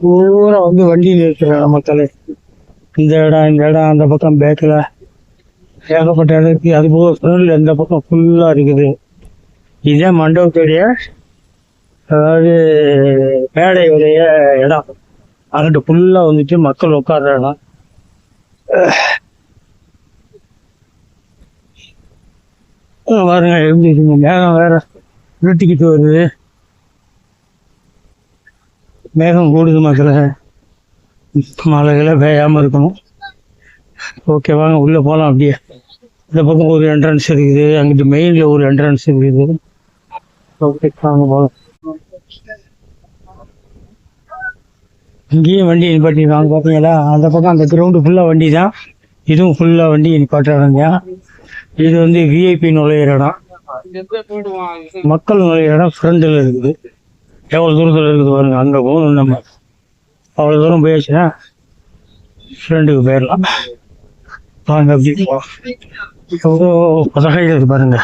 பூரா வந்து வண்டியில் இருக்கிற மக்களை இந்த இடம் அந்த பக்கம் பேக்கில் ஏகப்பட்ட இடம் இருக்குது. அது போக ஃப்ரெண்டில் இந்த பக்கம் ஃபுல்லாக இருக்குது. இதுதான் மண்டபத்துடைய அதாவது மேடையுடைய இடம். அங்கிட்டு ஃபுல்லாக வந்துட்டு மக்கள் உட்கார்ற இடம். பாருங்க எப்படி இருக்குங்க, மேகம் வேற இருட்டிக்கிட்டு வருது, மேகம் கூடுது மக்களை, மழைகளை பெய்யாமல் இருக்கணும். ஓகே வாங்க உள்ளே போகலாம். அப்படியே இந்த பக்கம் ஒரு என்ட்ரன்ஸ் இருக்குது, அங்கிட்டு மெயினில் ஒரு என்ட்ரன்ஸ் இருக்குது. ஓகே வாங்க போகலாம். இங்கேயும் வண்டி நிப்பாட்டிருக்காங்க பார்த்தீங்களா, அந்த பக்கம் அந்த கிரவுண்டு ஃபுல்லாக வண்டி தான், இதுவும் ஃபுல்லாக வண்டி நிப்பாட்டுறாங்க. இது வந்து விஐபி நுழையிற இடம், மக்கள் நுழையிற இடம் ஃப்ரெண்டில் இருக்குது. எவ்வளோ தூரத்தில் இருக்குது பாருங்க, அங்கே போகணும். நம்ம அவ்வளோ தூரம் போயாச்சுன்னா ஃப்ரெண்டுக்கு போயிடலாம். வாங்க அப்படி போகலாம். எவ்வளோ பதகைகள் இருக்கு பாருங்க.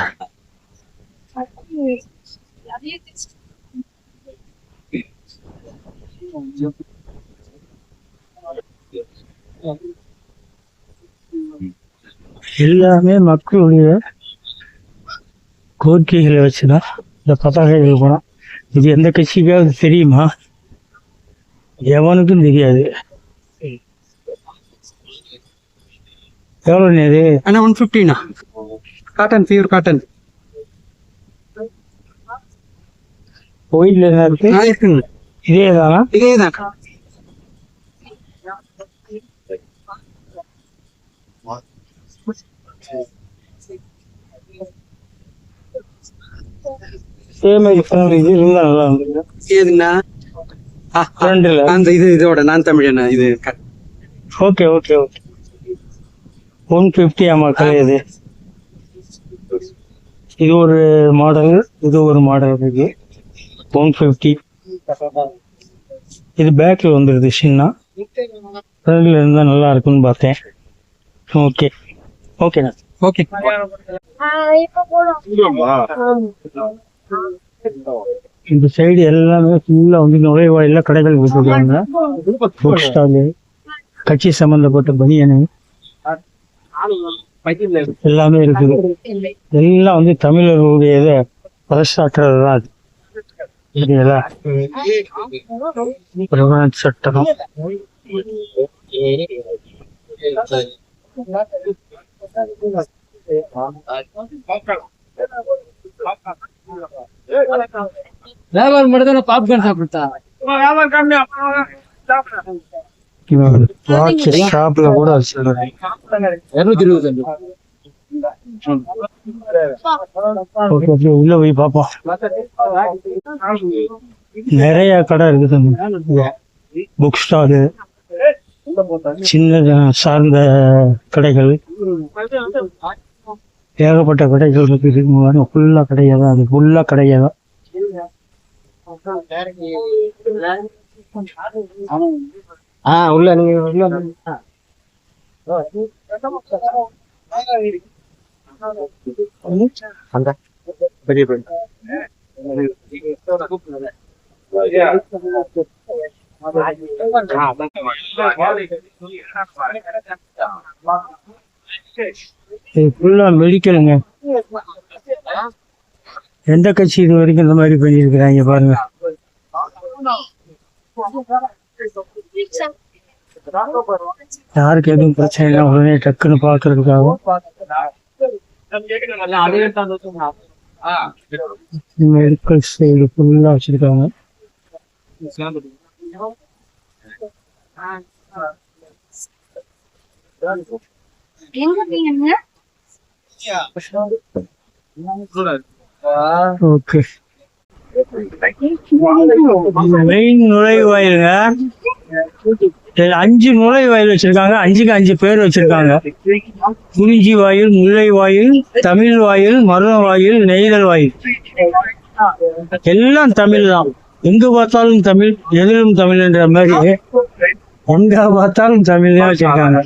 எல்லாமே மக்களுடைய கோரிக்கைகளை வச்சுதான் இந்த பதாகைகள் போனா. இது எந்த கட்சிக்காவது தெரியுமா? எவனுக்கும் தெரியாது. எவ்வளோ நேரு? அண்ணா 150ண்ணா. Cotton, pure cotton. கோயில்ல என்ன இருக்கு? இருக்குங்க. இதே தானா? இதே தான். இது இருந்தா நல்லா இருந்தது. ஏதுண்ணா? அந்த இதோட நான் தமிழண்ணா. இது ஓகே ஓகே ஓகே. 150 ஆமா கிடையாது. இது ஒரு மாடல், இது ஒரு மாடல் இருக்கு. 150. இது பேக்ல வந்துருது சின்ன, ஃப்ரண்ட்ல இருந்தா நல்லா இருக்குன்னு பார்த்தேன். ஓகே ஓகேண்ணா. ஓகே. இந்த சைடு எல்லாமே ஃபுல்லா வந்து நுழைவாயில கடைகள் வச்சிருக்காங்க. புக் ஸ்டாலு, கட்சி சம்பந்தப்பட்ட பனியனு எல்லாமே இருக்குது. எல்லாம் வந்து தமிழர்களுடைய இதை பறைசாற்றுறது தான் அது. சரிங்களா? சட்டம் வியாபாரம் மட்டும் தான் பாப்கார்ன் சாப்பிட்டா ஷாப்ல கூட வச்சிருக்கேன். 220 உள்ள போய் பார்ப்போம். நிறைய கடை இருக்குது. புக் ஸ்டாலு, சின்ன சார்ந்த கடைகள், ஏகப்பட்ட கடைகள் இருக்குது. ஃபுல்லா கடையாதான், அது ஃபுல்லா கடையாதான். உள்ள நீங்க அந்த பெரிய ஃபுல்லா மெடிக்கலுங்க. எந்த கட்சி இது வரைக்கும் இந்த மாதிரி பண்ணியிருக்கிறாங்க பாருங்க. யாருக்கு எதுவும் பிரச்சனை உடனே டக்குன்னு பாக்குறதுக்காக மெடிக்கல் சைடு ஃபுல்லா வச்சிருக்காங்க. Okay, main நுழைவாயிலுங்க. 5 நுழைவாயில் வச்சிருக்காங்க. 5க்கு 5 பேர் வச்சிருக்காங்க. குறிஞ்சி வாயில், முல்லை வாயில், தமிழ் வாயில், மருத வாயில், நெய்தல் வாயில், எல்லாம் தமிழ் தான். எங்க பார்த்தாலும் தமிழ், எதிலும் தமிழ் என்ற மாதிரி எங்க பார்த்தாலும் தமிழ் தான் வச்சிருக்காங்க.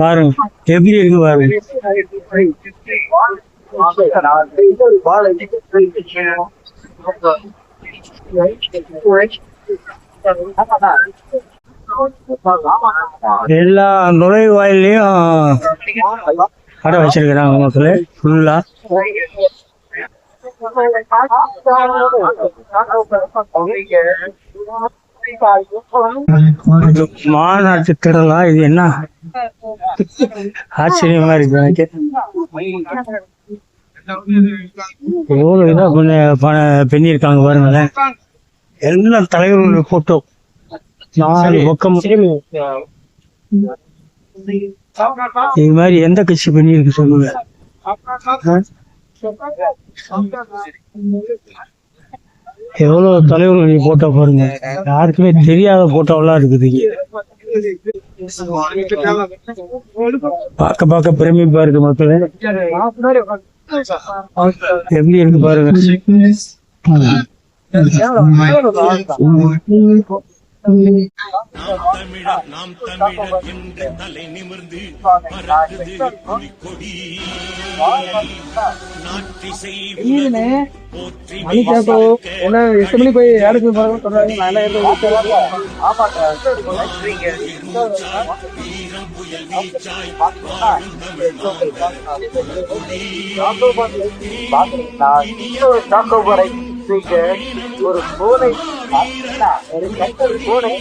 பாருங்க எப்படி இருக்கு பாருங்க. எல்லா நுழைவாயிலையும் கடை வச்சிருக்கிறாங்க மக்களே ஃபுல்லா. மாநாட்டு திடலா இது? என்ன ஆச்சரியமா இருக்கு எனக்கு. எவ்வளவு இதா பண்ணியிருக்காங்க பாருங்களேன். எல்லாம் தலைவர்களுடைய போட்டோ 4 பக்கம். இது மாதிரி எந்த கட்சி பண்ணியிருக்கு சொல்லுங்க. எவ்வளவு தலைவர்களுடைய போட்டோ பாருங்க. யாருக்குமே தெரியாத போட்டோலாம் இருக்குது. பார்க்க பார்க்க பிரமிப்பா இருக்கு மக்களே. எப்படி இருக்கு பாருங்க. நாம் தமிழர் என்று தலை நிமிர்ந்து பறக்குது புலிக்கொடி. நாட்டிசை போற்றி போய் யாருக்கு வீரம் புயல் வீச்சாய் வாழும் தமிழ் ஒரு பூனை ஒரு கட்டல் பூனை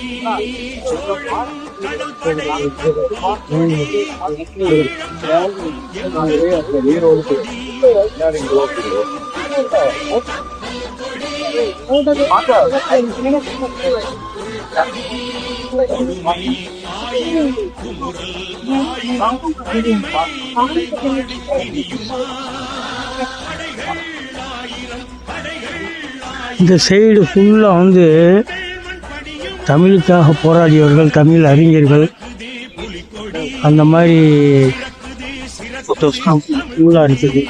இந்த சைடு ஃபுல்லா வந்து தமிழுக்காக போராடியவர்கள், தமிழ் அறிஞர்கள், அந்த மாதிரி ஃபுல்லா இருக்குது.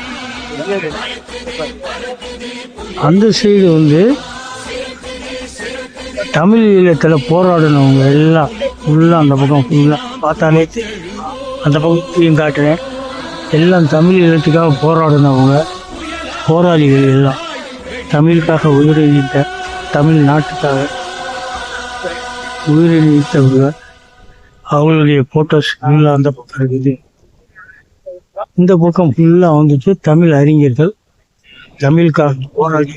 அந்த சைடு வந்து தமிழ் ஈழத்தில் போராடினவங்க எல்லாம் ஃபுல்லாக அந்த பக்கம் ஃபுல்லாக பார்த்தாலே அந்த பக்கத்தையும் காட்டுறேன். எல்லாம் தமிழ் ஈழத்துக்காக போராடினவங்க, போராளிகள் எல்லாம் தமிழுக்காக உயிரிழந்த, தமிழ் நாட்டுக்காக உயிரிழந்தவங்க, அவங்களுடைய போட்டோஸ் ஃபுல்லாக அந்த பக்கம் இருக்குது. இந்த பக்கம் ஃபுல்லாக வந்துட்டு தமிழ் அறிஞர்கள், தமிழுக்காக போராடி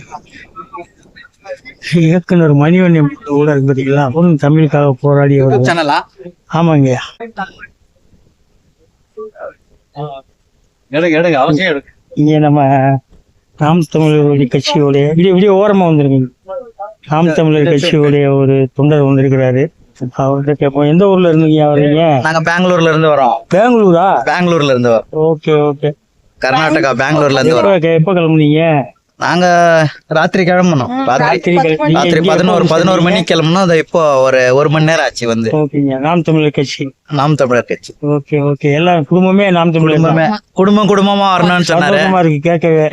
இயக்குனர் மணிவண்ணன் கூட இருக்கு பார்த்தீங்களா, அவரும் தமிழுக்காக போராடியவர். ஆமாங்க. இங்க நம்ம நாம் தமிழர்களுடைய கட்சியோடைய இப்படி ஓரமா வந்திருக்கீங்க. நாம் தமிழர் கட்சியோடைய ஒரு தொண்டர் வந்திருக்கிறாரு. அவர்கிட்ட கேட்போம். எந்த ஊர்ல இருந்தீங்க வர்றீங்க? நாங்க பெங்களூர்ல இருந்து வரோம். பெங்களூரா? பெங்களூர்ல இருந்து வரோம். Okay okay. கர்நாடகா பெங்களூர்ல இருந்து வரோம். எப்ப கிளம்புனீங்க? நாங்க ராத்திரி கிளம்பணும். ராத்திரி 11 மணிக்கு கிளம்பணும். அது இப்போ ஒரு மணி நேரம் ஆச்சு வந்து. ஓகேங்க. நாம் தமிழர் கட்சி. நாம் தமிழர் கட்சி. Okay okay. எல்லாரும் குடும்பமே நாம் தமிழர். குடும்பமா வரணும்னு சொன்னாரு. இருக்கு கேட்கவே.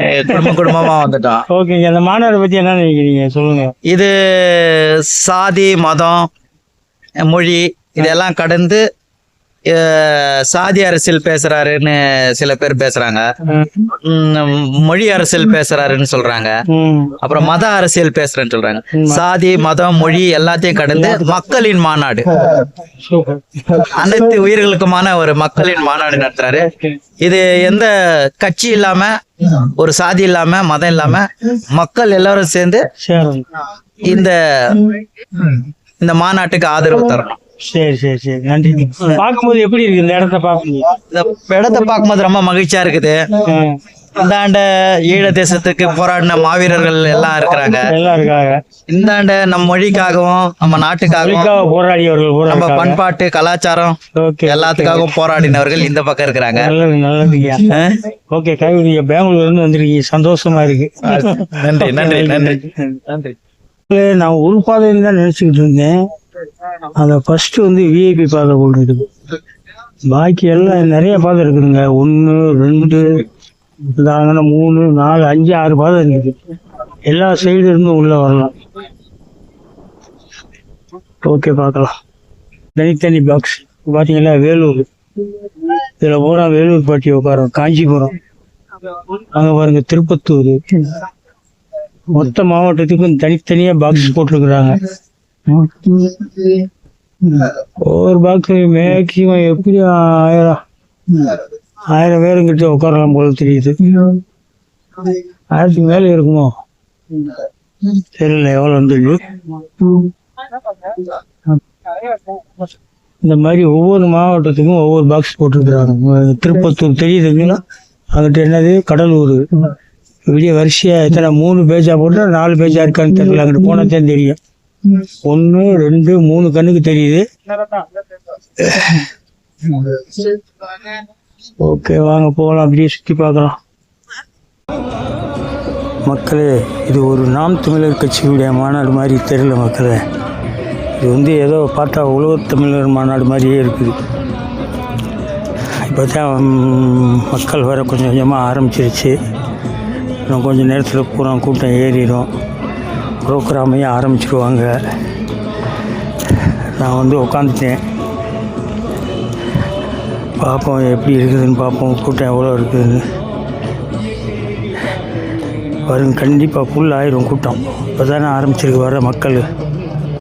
குடும்பமா வந்துட்டோம். ஓகேங்க. அந்த மாநாடு பத்தி என்ன நினைக்கிறீங்க சொல்லுங்க. இது சாதி, மதம், மொழி இதெல்லாம் கடந்து சாதி அரசியல் பேசுறாருன்னு சில பேர் பேசுறாங்க, மொழி அரசியல் பேசுறாருன்னு சொல்றாங்க, அப்புறம் மத அரசியல் பேசுறேன்னு சொல்றாங்க. சாதி, மதம், மொழி எல்லாத்தையும் கடந்து மக்களின் மாநாடு, அனைத்து உயிர்களுக்குமான ஒரு மக்களின் மாநாடு நடத்துறாரு. இது எந்த கட்சி இல்லாம, ஒரு சாதி இல்லாம, மதம் இல்லாம மக்கள் எல்லாரும் சேர்ந்து இந்த மாநாட்டுக்கு ஆதரவு தரணும். சரி சரி சரி, நன்றி. பார்க்கும்போது எப்படி இருக்கு இந்த இடத்த பார்க்கும்போது? இந்த இடத்த பார்க்கும்போது ரொம்ப மகிழ்ச்சியா இருக்குது. இந்த ஆண்ட ஈழ தேசத்துக்கு போராடின மாவீரர்கள் எல்லாம் இருக்கிறாங்க. இந்த ஆண்ட நம்ம மொழிக்காகவும் நம்ம நாட்டுக்காகவும் போராடியவர்கள், நம்ம பண்பாட்டு கலாச்சாரம் எல்லாத்துக்காகவும் போராடினவர்கள் இந்த பக்கம் இருக்கிறாங்க. நல்லதுங்க. ஓகே, கைவிடிய பெங்களூர்ல இருந்து வந்திருக்கீங்க, சந்தோஷமா இருக்கு. நன்றி நன்றி நன்றி நன்றி. நான் ஒரு பாதையில தான் நினைச்சுக்கிட்டு இருந்தேன். அந்த ஃபர்ஸ்ட் வந்து விஐபி பாதை ஒன்று இருக்குது. பாக்கி எல்லாம் நிறைய பாதை இருக்குதுங்க. 1 2 3 4 5 6 பாதை இருக்குது. எல்லா சைடு இருந்தும் உள்ள வரலாம். ஓகே, பார்க்கலாம். தனித்தனி பாக்ஸ் பார்த்தீங்களா? வேலூர், இதில் பூரா வேலூர் பாட்டி உட்காரோம். காஞ்சிபுரம் அங்கே பாருங்க, திருப்பத்தூர், மொத்த மாவட்டத்துக்கும் தனித்தனியாக பாக்ஸ் போட்டிருக்கிறாங்க. ஒவ்வொரு பாக்ஸ் மேக்சிமம் எப்படி 1000 பேருங்கிட்ட உட்காரலாம் போல தெரியுது. 1000க்கு மேலே இருக்குமோ தெரியல எவ்வளோ வந்துடுது. இந்த மாதிரி ஒவ்வொரு மாவட்டத்துக்கும் ஒவ்வொரு பாக்ஸ் போட்டுருக்குறாங்க. திருப்பத்தூர் தெரியுதுங்களா, அங்கிட்ட என்னது கடலூர், இப்படியே வரிசையாக எத்தனை 3 பேஜா போட்டால் 4 பேஜா இருக்கான்னு தெரியல. அங்கிட்டு போனால் தான் தெரியும். 1 2 3 கண்ணுக்கு தெரியுது. ஓகே வாங்க போகலாம், அப்படியே சுற்றி பார்க்கலாம். மக்களே, இது ஒரு நாம் தமிழர் கட்சியுடைய மாநாடு மாதிரி தெரியல மக்களே. இது ஏதோ பார்த்தா உலகத் தமிழர் மாநாடு மாதிரியே இருக்குது. இப்போ தான் மக்கள் வர கொஞ்சம் கொஞ்சமாக ஆரம்பிச்சிருச்சு. இன்னும் கொஞ்சம் நேரத்தில் பூரா கூட்டம் ஏறிடும். ப்ரோக்ராமையே ஆரம்பிச்சிருவாங்க. நான் உட்காந்துட்டேன். பார்ப்போம் எப்படி இருக்குதுன்னு பார்ப்போம், கூட்டம் எவ்வளோ இருக்குதுன்னு. வரும் கண்டிப்பாக ஃபுல் ஆயிரும் கூட்டம். இப்போ தானே ஆரம்பிச்சிருக்கு வர மக்கள்.